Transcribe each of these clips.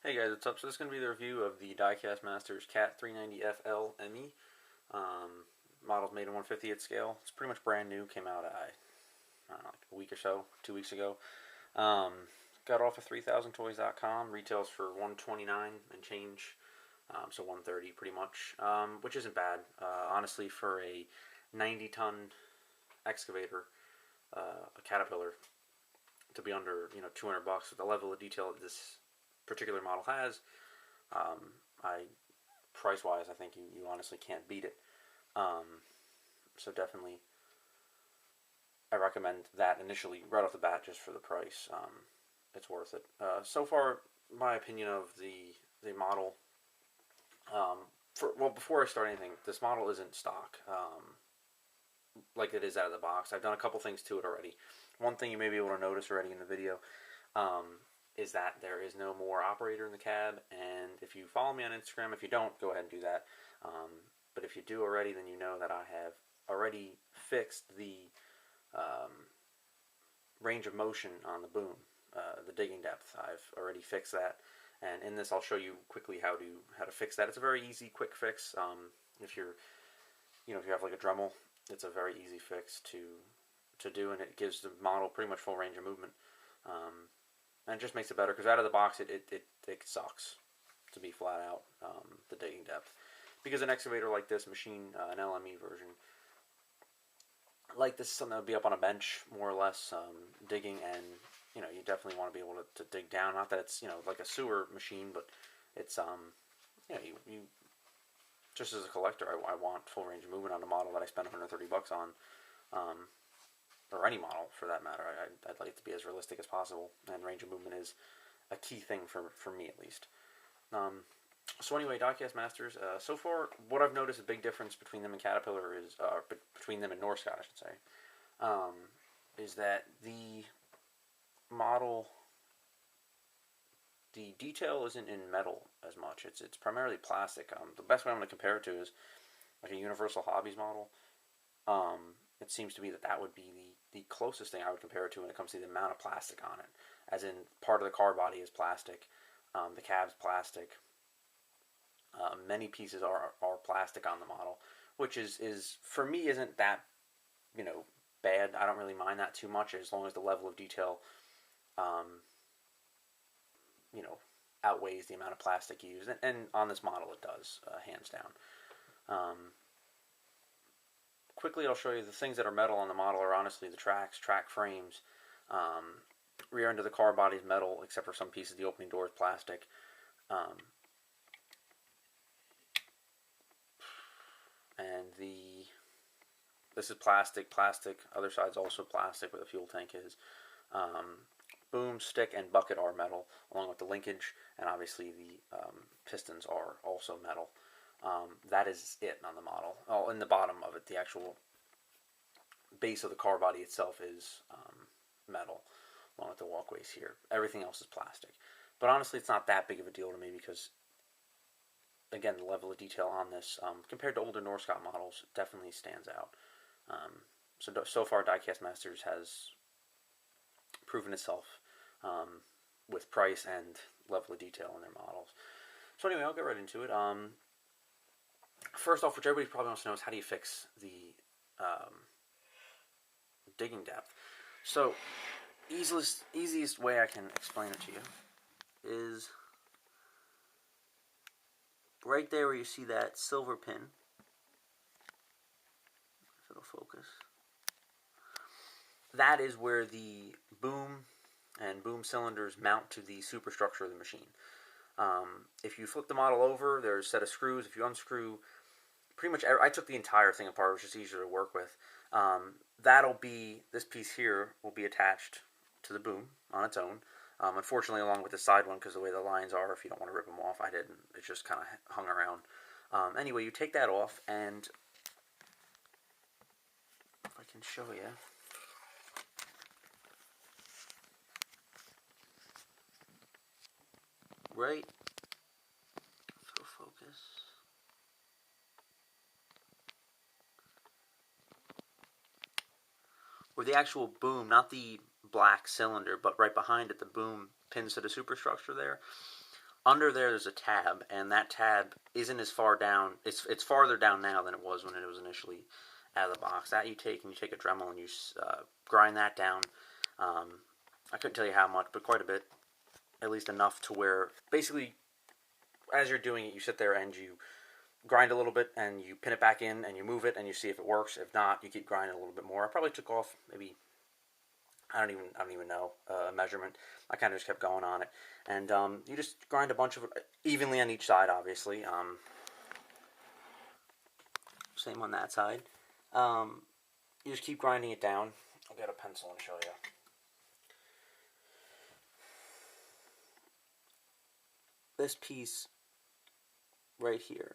Hey guys, what's up? So this is going to be the review of the Diecast Masters Cat 390F LME. Model's made in 1/50th scale. It's pretty much brand new. Came out, I don't know, like a week or so, 2 weeks ago. Um, got off of 3000toys.com. Retails for $129 and change, so $130 pretty much, which isn't bad. Honestly, for a 90-ton excavator, a Caterpillar, to be under $200 with the level of detail that this particular model has, I price wise, I think you honestly can't beat it. So definitely, I recommend that initially right off the bat just for the price. It's worth it. So far, my opinion of the model. Before I start anything, this model isn't stock. Like it is out of the box. I've done a couple things to it already. One thing you may be able to notice already in the video is that there is no more operator in the cab. And if you follow me on Instagram, if you don't, go ahead and do that. But if you do already, then you know that I have already fixed the range of motion on the boom, the digging depth. I've already fixed that. And in this, I'll show you quickly how to fix that. It's a very easy, quick fix. If you have like a Dremel, it's a very easy fix to do, and it gives the model pretty much full range of movement. And it just makes it better because out of the box, it sucks, to be flat out, the digging depth. Because an excavator like this machine, an LME version, like this is something that would be up on a bench, more or less, digging, and you definitely want to be able to dig down. Not that it's like a sewer machine, but it's you just as a collector, I want full range of movement on a model that I spent $130 on, or any model for that matter. I'd like it to be as realistic as possible, and range of movement is a key thing for me at least. So anyway, Diecast Masters. So far, what I've noticed a big difference between them and Caterpillar is, between them and Norscot, I should say, is that the model, the detail isn't in metal as much. It's primarily plastic. The best way I'm going to compare it to is like a Universal Hobbies model. It seems to me that would be the closest thing I would compare it to when it comes to the amount of plastic on it. As in, part of the car body is plastic, the cab's plastic. Many pieces are plastic on the model, which is for me isn't that bad. I don't really mind that too much as long as the level of detail outweighs the amount of plastic used, and on this model it does, hands down. Quickly, I'll show you the things that are metal on the model are honestly the track frames. Rear end of the car body is metal, except for some pieces. The opening door is plastic. And this is plastic. Other side's also plastic, where the fuel tank is. Boom, stick, and bucket are metal, along with the linkage, and obviously the pistons are also metal. That is it on the model. Oh, in the bottom of it, the actual base of the car body itself is metal, along with the walkways here. Everything else is plastic. But honestly, it's not that big of a deal to me because, again, the level of detail on this, compared to older Norscot models, definitely stands out. So far, Diecast Masters has proven itself with price and level of detail in their models. So anyway, I'll get right into it. First off, which everybody probably wants to know, is how do you fix the digging depth? So, easiest way I can explain it to you is right there where you see that silver pin. If it'll focus. That is where the boom and boom cylinders mount to the superstructure of the machine. If you flip the model over, there's a set of screws. If you unscrew, pretty much, I took the entire thing apart, which is easier to work with. This piece here will be attached to the boom on its own. Unfortunately, along with the side one, because the way the lines are, if you don't want to rip them off, I didn't. It just kind of hung around. Anyway, you take that off, and if I can show you. Right, if it'll focus. Where the actual boom, not the black cylinder, but right behind it, the boom pins to the superstructure there. under there's a tab, and that tab isn't as far down. It's farther down now than it was when it was initially out of the box. That you take a Dremel and you grind that down. I couldn't tell you how much, but quite a bit, at least enough to where basically as you're doing it, you sit there and you grind a little bit and you pin it back in and you move it and you see if it works. If not, you keep grinding a little bit more. I probably took off maybe, I don't even know a measurement. I kind of just kept going on it, and you just grind a bunch of it evenly on each side. Obviously, same on that side. You just keep grinding it down. I'll get a pencil and show you. This piece right here,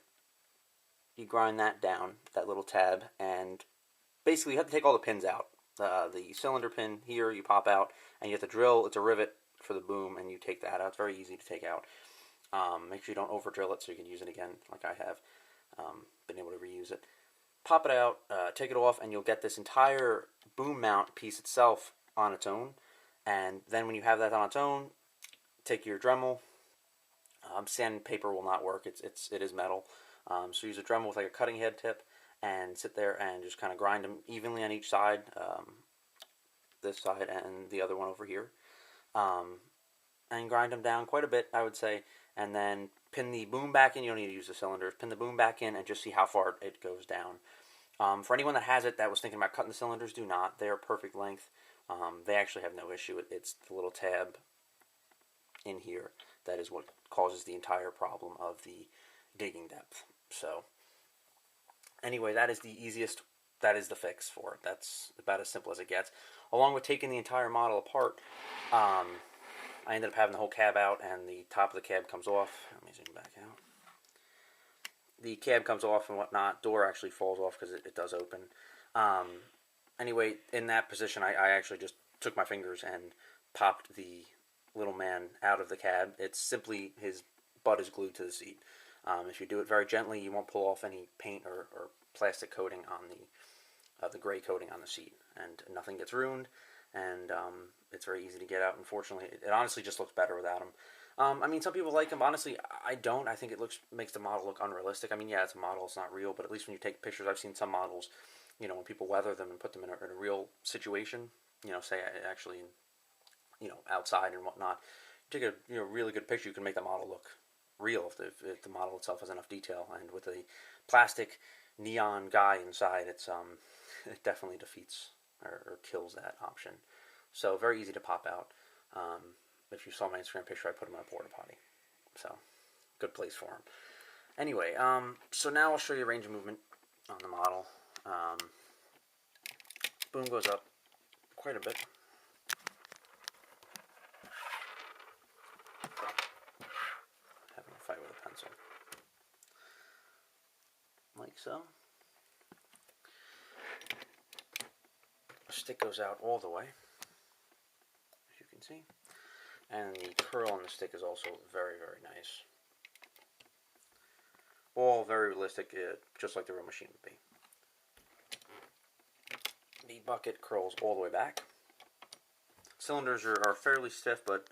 you grind that down, that little tab, and basically you have to take all the pins out. The cylinder pin here you pop out, and you have to drill. It's a rivet for the boom, and you take that out. It's very easy to take out. Make sure you don't over drill it so you can use it again, like I have. Been able to reuse it. Pop it out, take it off, and you'll get this entire boom mount piece itself on its own. And then when you have that on its own, take your Dremel. Sandpaper will not work. It is metal. So use a Dremel with like a cutting head tip and sit there and just kind of grind them evenly on each side, this side and the other one over here, and grind them down quite a bit, I would say, and then pin the boom back in. You don't need to use the cylinders. Pin the boom back in and just see how far it goes down. For anyone that has it that was thinking about cutting the cylinders, do not. They are perfect length. They actually have no issue. It's the little tab in here that is what causes the entire problem of the digging depth. So anyway, that is the easiest, that is the fix for it. That's about as simple as it gets. Along with taking the entire model apart, I ended up having the whole cab out, and the top of the cab comes off. Let me zoom back out. The cab comes off and whatnot. Door actually falls off because it does open. Anyway, in that position, I actually just took my fingers and popped the little man out of the cab. It's simply his butt is glued to the seat. If you do it very gently, you won't pull off any paint or plastic coating on the gray coating on the seat, and nothing gets ruined, and it's very easy to get out. Unfortunately, it honestly just looks better without him. I mean, some people like him. Honestly, I don't. I think it makes the model look unrealistic. I mean, yeah, it's a model. It's not real, but at least when you take pictures, I've seen some models, when people weather them and put them in a real situation, say actually, outside and whatnot, you take a really good picture, you can make the model look real if the model itself has enough detail. And with a plastic neon guy inside, it definitely defeats or kills that option. So very easy to pop out. If you saw my Instagram picture, I put him in a porta potty, so good place for him. Anyway, so now I'll show you range of movement on the model. Boom goes up quite a bit. Having a fight with a pencil, like so. Stick goes out all the way, as you can see, and the curl on the stick is also very, very nice. All very realistic, just like the real machine would be. The bucket curls all the way back. Cylinders are fairly stiff, but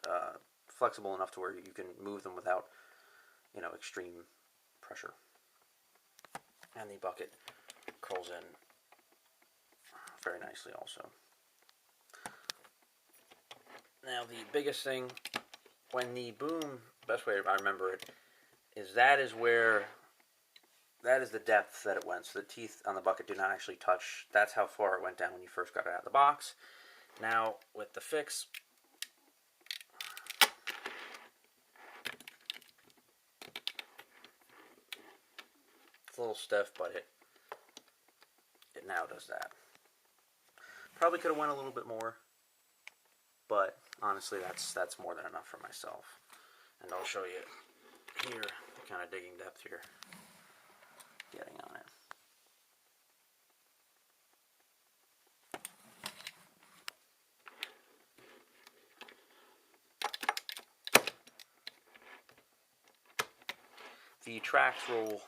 flexible enough to where you can move them without, extreme pressure. And the bucket curls in very nicely also. Now the biggest thing, when the boom, best way I remember it, is that is the depth that it went. So the teeth on the bucket do not actually touch. That's how far it went down when you first got it out of the box. Now with the fix, it's a little stiff, but it now does that. Probably could have went a little bit more, but honestly, that's more than enough for myself. And I'll show you here the kind of digging depth you're getting on it. The tracks roll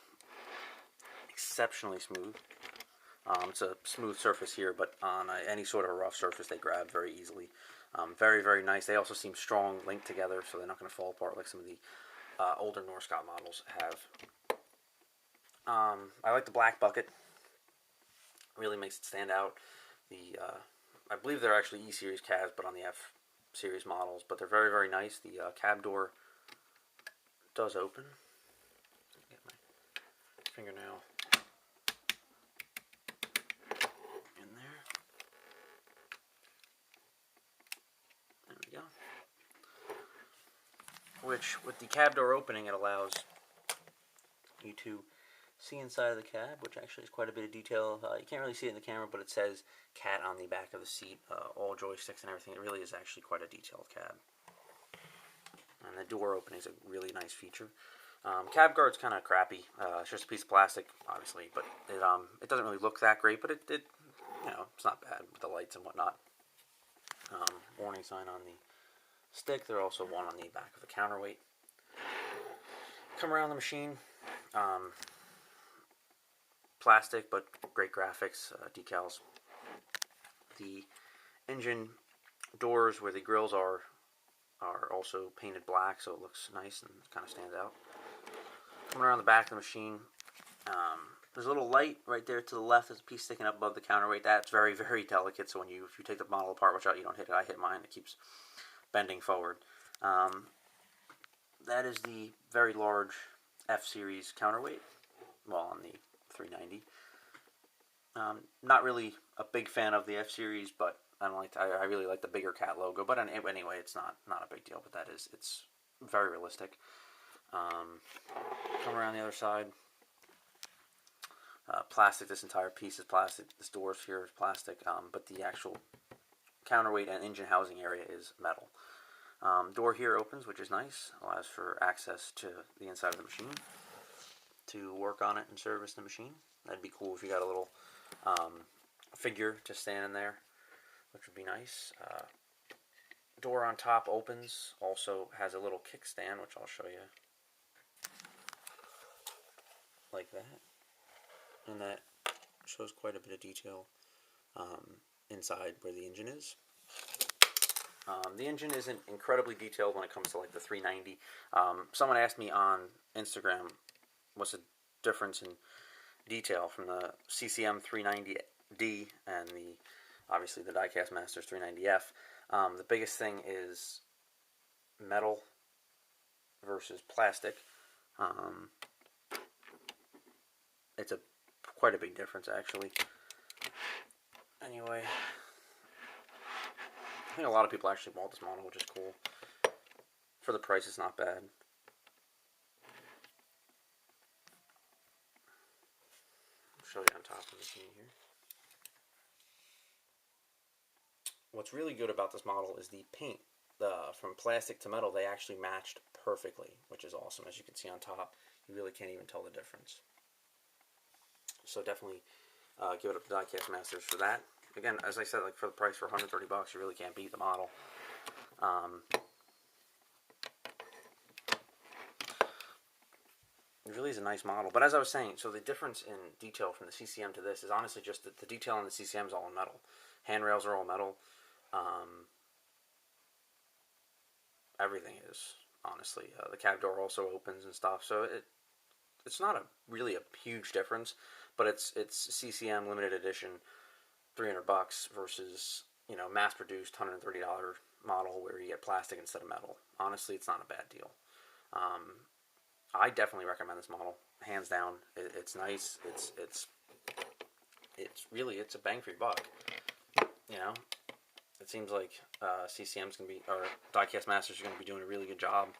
exceptionally smooth. It's a smooth surface here, but on any sort of a rough surface, they grab very easily. Very, very nice. They also seem strong, linked together, so they're not going to fall apart like some of the older Norscot models have. I like the black bucket. Really makes it stand out. I believe they're actually E-Series cabs, but on the F-Series models. But they're very, very nice. The cab door does open. Get my fingernail in there. There we go. Which, with the cab door opening, it allows you to see inside of the cab, which actually is quite a bit of detail. You can't really see it in the camera, but it says CAT on the back of the seat, all joysticks and everything. It really is actually quite a detailed cab. And the door opening is a really nice feature. Cab guard's kind of crappy. It's just a piece of plastic, obviously, but it doesn't really look that great, but it it's not bad with the lights and whatnot. Warning sign on the stick. There's also one on the back of the counterweight. Come around the machine. Plastic, but great graphics, decals. The engine doors where the grills are also painted black, so it looks nice and kind of stands out. Coming around the back of the machine, there's a little light right there to the left. There's a piece sticking up above the counterweight. That's very, very delicate, so if you take the model apart, watch out you don't hit it. I hit mine. It keeps bending forward. That is the very large F-Series counterweight. Well, on the 390. Not really a big fan of the F-Series, but I really like the bigger cat logo. But anyway, it's not a big deal. But it's very realistic. Come around the other side. Plastic. This entire piece is plastic. This doors here is plastic. But the actual counterweight and engine housing area is metal. Door here opens, which is nice. Allows for access to the inside of the machine to work on it and service the machine. That'd be cool if you got a little figure to stand in there, which would be nice. Door on top opens, also has a little kickstand, which I'll show you. Like that. And that shows quite a bit of detail inside where the engine is. The engine isn't incredibly detailed when it comes to like the 390. Someone asked me on Instagram what's the difference in detail from the CCM 390D and obviously the Diecast Masters 390F. The biggest thing is metal versus plastic. It's quite a big difference actually. Anyway, I think a lot of people actually bought this model, which is cool. For the price, it's not bad. Show you on top of the machine here. What's really good about this model is the paint. From plastic to metal, they actually matched perfectly, which is awesome. As you can see on top, you really can't even tell the difference. So definitely give it up to Diecast Masters for that. Again, as I said, like for the price, for $130, you really can't beat the model. It really is a nice model. But as I was saying, so the difference in detail from the CCM to this is honestly just that the detail on the CCM is all in metal. Handrails are all metal. Everything is, honestly. The cab door also opens and stuff. So it's not really a huge difference, but it's CCM limited edition, $300 versus mass-produced $130 model where you get plastic instead of metal. Honestly, it's not a bad deal. I definitely recommend this model, hands down. It's nice. It's a bang for your buck. It seems like CCM's gonna be, or Diecast Masters are gonna be doing a really good job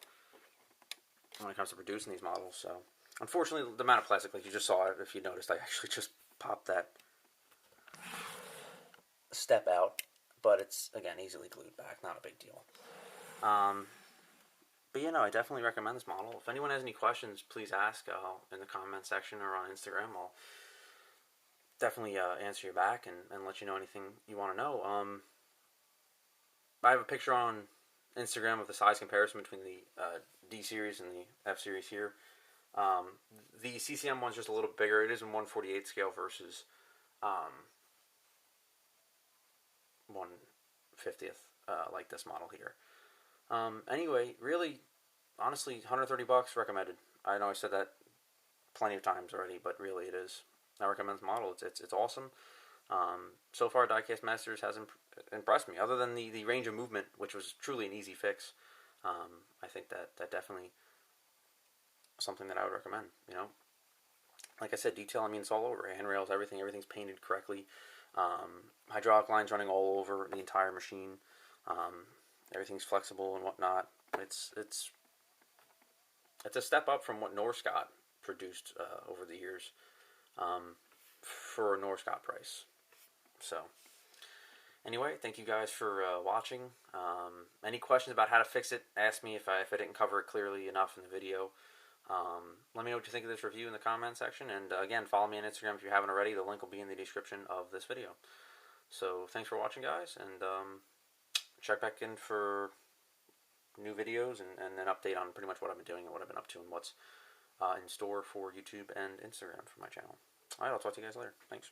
when it comes to producing these models. So, unfortunately, the amount of plastic, like you just saw, if you noticed, I actually just popped that step out, but it's again easily glued back. Not a big deal. But I definitely recommend this model. If anyone has any questions, please ask in the comment section or on Instagram. I'll definitely answer you back and let you know anything you want to know. I have a picture on Instagram of the size comparison between the D-Series and the F-Series here. The CCM one's just a little bigger. It is in 1/48 scale versus 1/50th, like this model here. Anyway, really, honestly, $130 recommended. I know I said that plenty of times already, but really it is. I recommend the model. It's awesome. So far, Diecast Masters hasn't impressed me, other than the range of movement, which was truly an easy fix. I think that definitely something that I would recommend. Like I said, detail. I mean, it's all over. Handrails, everything's painted correctly. Hydraulic lines running all over the entire machine. Everything's flexible and whatnot. It's a step up from what Norscot produced over the years for a Norscot price. So, anyway, thank you guys for watching. Any questions about how to fix it, ask me if I didn't cover it clearly enough in the video. Let me know what you think of this review in the comment section. And again, follow me on Instagram if you haven't already. The link will be in the description of this video. So, thanks for watching, guys. And check back in for new videos and an update on pretty much what I've been doing and what I've been up to and what's in store for YouTube and Instagram for my channel. Alright, I'll talk to you guys later. Thanks.